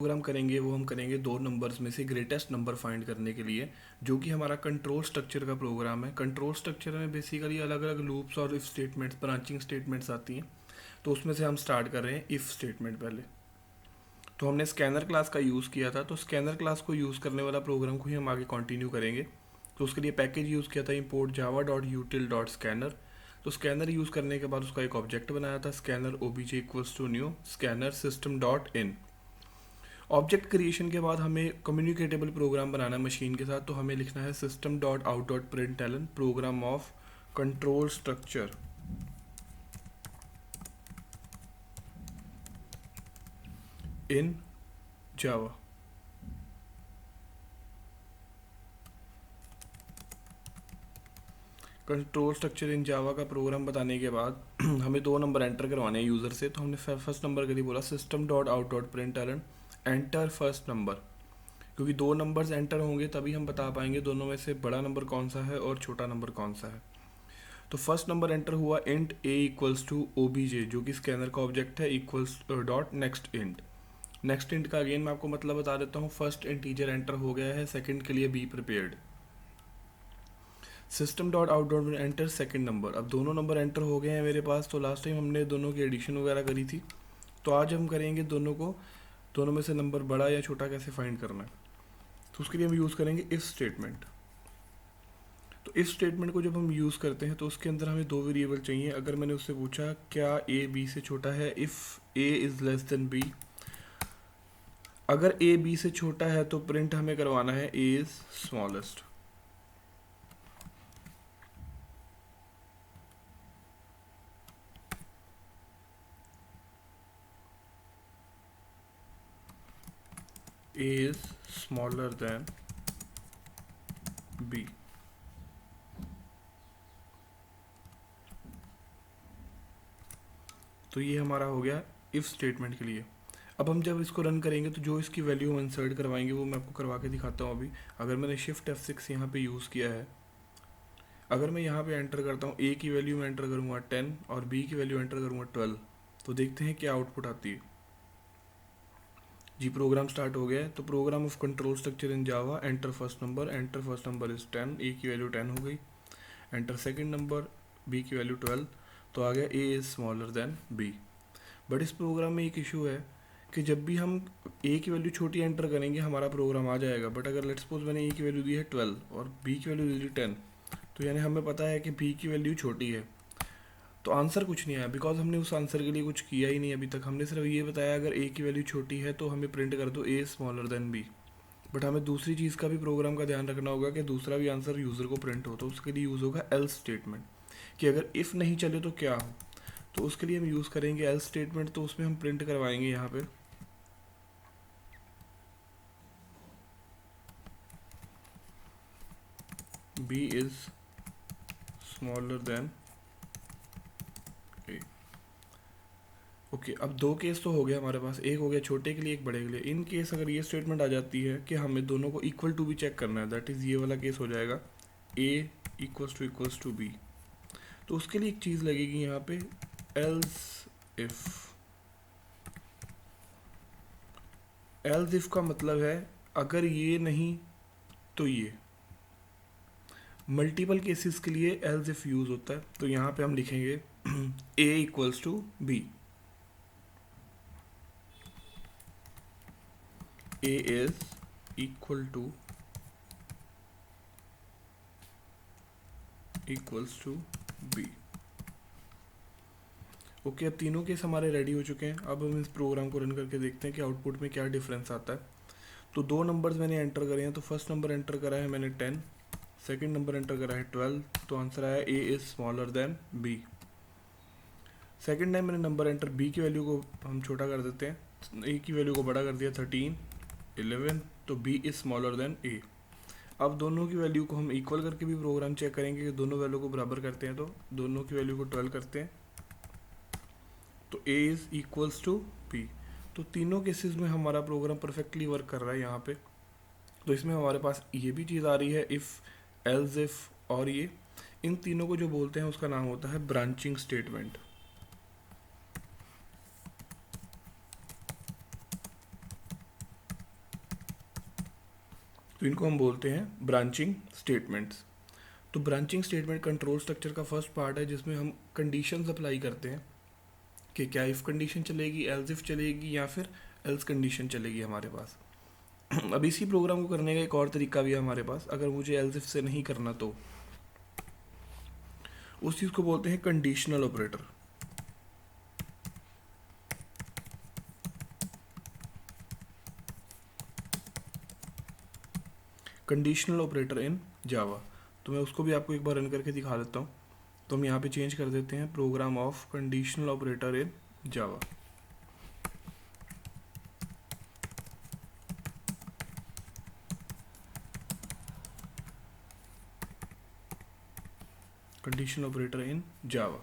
Programme करेंगे वो हम करेंगे दो नंबर्स में से ग्रेटेस्ट नंबर फाइंड करने के लिए, जो कि हमारा कंट्रोल स्ट्रक्चर का प्रोग्राम है। कंट्रोल स्ट्रक्चर में बेसिकली अलग अलग लूप्स और इफ स्टेटमेंट्स, ब्रांचिंग स्टेटमेंट्स आती हैं। तो उसमें से हम स्टार्ट कर रहे हैं इफ स्टेटमेंट पहले। तो हमने स्कैनर क्लास का यूज़ किया था, तो स्कैनर क्लास को यूज़ करने वाला प्रोग्राम को ही हम आगे कंटिन्यू करेंगे। तो उसके लिए पैकेज यूज़ किया था import java.util.scanner। तो स्कैनर यूज़ करने के बाद उसका एक ऑब्जेक्ट बनाया था scanner obj equals to new scanner system dot in. Object creation के बाद हमें कम्युनिकेटेबल प्रोग्राम बनाना है मशीन के साथ, तो हमें लिखना है system dot out dot println program of control structure in Java. Control structure in Java का प्रोग्राम बताने के बाद हमें दो नंबर एंटर करवाने हैं यूज़र से। तो हमने फर्स्ट नंबर के लिए बोला system dot out dot println enter first number, क्योंकि दो नंबर्स एंटर होंगे तभी हम बता पाएंगे दोनों में से बड़ा नंबर कौन सा है और छोटा नंबर कौन सा है। तो फर्स्ट नंबर एंटर हुआ int a equals to obj, जो कि स्कैनर का ऑब्जेक्ट है, equals dot next int. Next int का अगेन मैं आपको मतलब बता देता हूँ। फर्स्ट इंटीजर एंटर हो गया है, सेकंड के लिए be prepared. System dot out dot enter second number. अब दोनों नंबर एंटर हो गए हैं मेरे पास। तो लास्ट टाइम हमने दोनों की एडिशन वगैरह करी थी, तो आज हम करेंगे दोनों में से नंबर बड़ा या छोटा कैसे फाइंड करना है। तो उसके लिए हम यूज़ करेंगे इफ़ स्टेटमेंट। तो इफ़ स्टेटमेंट को जब हम यूज़ करते हैं तो उसके अंदर हमें दो वेरिएबल चाहिए। अगर मैंने उससे पूछा क्या ए बी से छोटा है, if a is less than b, अगर ए बी से छोटा है तो प्रिंट हमें करवाना है A is smallest. A is smaller than B। तो ये हमारा हो गया इफ़ स्टेटमेंट के लिए। अब हम जब इसको रन करेंगे तो जो इसकी वैल्यू हम इंसर्ट करवाएंगे वो मैं आपको करवा के दिखाता हूँ अभी। अगर मैंने शिफ्ट F6 यहाँ पे यूज़ किया है, अगर मैं यहाँ पे एंटर करता हूँ A की वैल्यू में एंटर करूँगा 10 और B की वैल्यू एंटर करूँगा 12, तो देखते हैं क्या आउटपुट आती है। जी प्रोग्राम स्टार्ट हो गया है। तो program of control structure in Java, enter first number is 10, A की वैल्यू 10 हो गई। एंटर सेकंड नंबर, बी की वैल्यू 12, तो आ गया A is smaller than B. But इस प्रोग्राम में एक इशू है कि जब भी हम ए की वैल्यू छोटी एंटर करेंगे हमारा प्रोग्राम आ जाएगा। बट अगर लेट्स सपोज मैंने ए की वैल्यू दी है 12 और बी की वैल्यू दी है 10, तो यानी हमें पता है कि बी की वैल्यू छोटी है, तो आंसर कुछ नहीं आया, बिकॉज हमने उस आंसर के लिए कुछ किया ही नहीं अभी तक। हमने सिर्फ ये बताया अगर ए की वैल्यू छोटी है तो हमें प्रिंट कर दो a smaller than B. But हमें दूसरी चीज़ का भी प्रोग्राम का ध्यान रखना होगा कि दूसरा भी आंसर यूज़र को प्रिंट हो। तो उसके लिए यूज़ होगा एल्स स्टेटमेंट, कि अगर इफ़ नहीं चले तो क्या हो। तो उसके लिए हम यूज़ करेंगे एल्स स्टेटमेंट। तो उसमें हम प्रिंट करवाएंगे यहाँ पे B is smaller than A. Okay, अब दो केस तो हो गया हमारे पास, एक हो गया छोटे के लिए, एक बड़े के लिए। इन केस अगर ये स्टेटमेंट आ जाती है कि हमें दोनों को इक्वल टू भी चेक करना है, दैट इज़ ये वाला केस हो जाएगा ए इक्वल्स टू बी। तो उसके लिए एक चीज़ लगेगी यहाँ पे एल्स इफ का मतलब है अगर ये नहीं तो ये। मल्टीपल केसेस के लिए एल्स इफ यूज़ होता है। तो यहाँ पे हम लिखेंगे A equals to B, A is equal to B. Okay, अब तीनों केस हमारे रेडी हो चुके हैं। अब हम इस प्रोग्राम को रन करके देखते हैं कि आउटपुट में क्या डिफरेंस आता है। तो दो नंबर्स मैंने एंटर करे हैं। तो फर्स्ट नंबर एंटर करा है मैंने 10, सेकंड नंबर एंटर करा है 12, तो आंसर आया A is smaller than B. Second time मैंने नंबर एंटर, बी की वैल्यू को हम छोटा कर देते हैं, ए की वैल्यू को बड़ा कर दिया 13, 11, तो बी इज़ स्मॉलर देन ए। अब दोनों की वैल्यू को हम इक्वल करके भी प्रोग्राम चेक करेंगे कि दोनों वैल्यू को बराबर करते हैं। तो दोनों की वैल्यू को 12 करते हैं, तो A is equals to B. तो तीनों केसेस में हमारा प्रोग्राम परफेक्टली वर्क कर रहा है यहाँ पे। तो इसमें हमारे पास ये भी चीज़ आ रही है इफ़, एल्स इफ, और ये इन तीनों को जो बोलते हैं उसका नाम होता है ब्रांचिंग स्टेटमेंट। तो इनको हम बोलते हैं ब्रांचिंग स्टेटमेंट्स। तो ब्रांचिंग स्टेटमेंट कंट्रोल स्ट्रक्चर का फर्स्ट पार्ट है जिसमें हम कंडीशंस अप्लाई करते हैं कि क्या इफ़ कंडीशन चलेगी, एल्स इफ चलेगी, या फिर एल्स कंडीशन चलेगी हमारे पास। अब इसी प्रोग्राम को करने का एक और तरीका भी है हमारे पास। अगर मुझे एल्स इफ से नहीं करना तो उस चीज़ को बोलते हैं conditional operator. Conditional operator in Java. तो मैं उसको भी आपको एक बार रन करके दिखा देता हूँ। तो हम यहाँ पे चेंज कर देते हैं program of conditional operator in Java. Conditional operator in Java.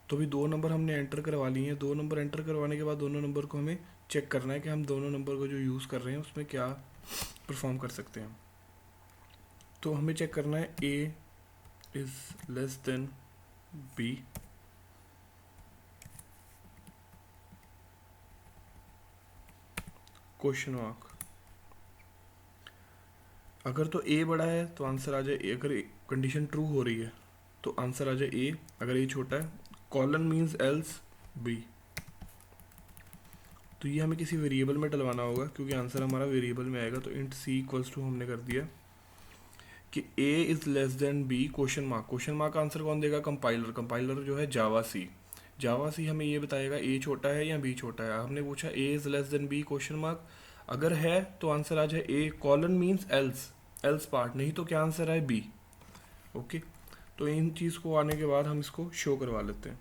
तो भी 2 नंबर हमने एंटर करवा लिए हैं। 2 नंबर एंटर करवाने के बाद दोनों नंबर को हमें चेक करना है कि हम दोनों नंबर को जो यूज़ कर रहे हैं उसमें क्या परफॉर्म कर सकते हैं। तो हमें चेक करना है A is less than B, question mark. अगर तो ए बड़ा है तो आंसर आ जाए ए। अगर कंडीशन ट्रू हो रही है तो आंसर आ जाए ए। अगर ए छोटा है, कॉलन मीन्स एल्स बी। तो ये हमें किसी वेरिएबल में डलवाना होगा क्योंकि आंसर हमारा वेरिएबल में आएगा। तो इंट सी इक्वल्स टू हमने कर दिया कि A is less than B question mark. Question mark का आंसर कौन देगा? कंपाइलर। कंपाइलर जो है जावा सी। जावा सी हमें ये बताएगा ए छोटा है या बी छोटा है। हमने पूछा A is less than B question mark. अगर है तो आंसर आ जाए A, colon means else, else part, नहीं तो क्या आंसर आए बी। ओके, तो इन चीज़ को आने के बाद हम इसको शो करवा लेते हैं।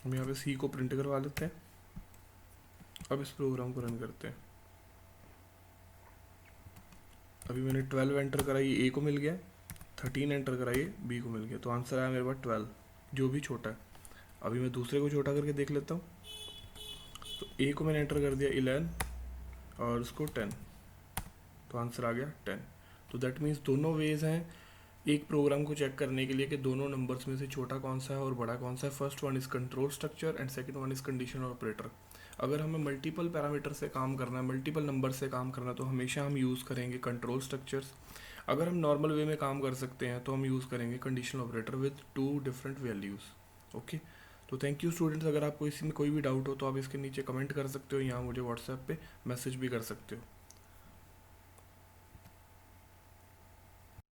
हम यहाँ पे सी को प्रिंट करवा लेते हैं। अब इस प्रोग्राम को रन करते हैं। अभी मैंने 12 एंटर कराई, ए को मिल गया। 13 एंटर कराइए, बी को मिल गया। तो आंसर आया मेरे पास 12, जो भी छोटा है। अभी मैं दूसरे को छोटा करके देख लेता हूँ। तो ए को मैंने एंटर कर दिया 11 और उसको 10, तो आंसर आ गया 10। तो दैट मीन्स दोनों वेज हैं एक प्रोग्राम को चेक करने के लिए कि दोनों नंबर्स में से छोटा कौन सा है और बड़ा कौन सा है। First one is control structure and second one is conditional operator. अगर हमें मल्टीपल पैरामीटर से काम करना है, मल्टीपल नंबर से काम करना है, तो हमेशा हम यूज़ करेंगे कंट्रोल स्ट्रक्चर्स। अगर हम नॉर्मल वे में काम कर सकते हैं तो हम यूज़ करेंगे conditional operator with 2 different values. Okay, तो थैंक यू स्टूडेंट्स। अगर आपको इसमें कोई भी डाउट हो तो आप इसके नीचे कमेंट कर सकते हो या मुझे व्हाट्सएप पे मैसेज भी कर सकते हो।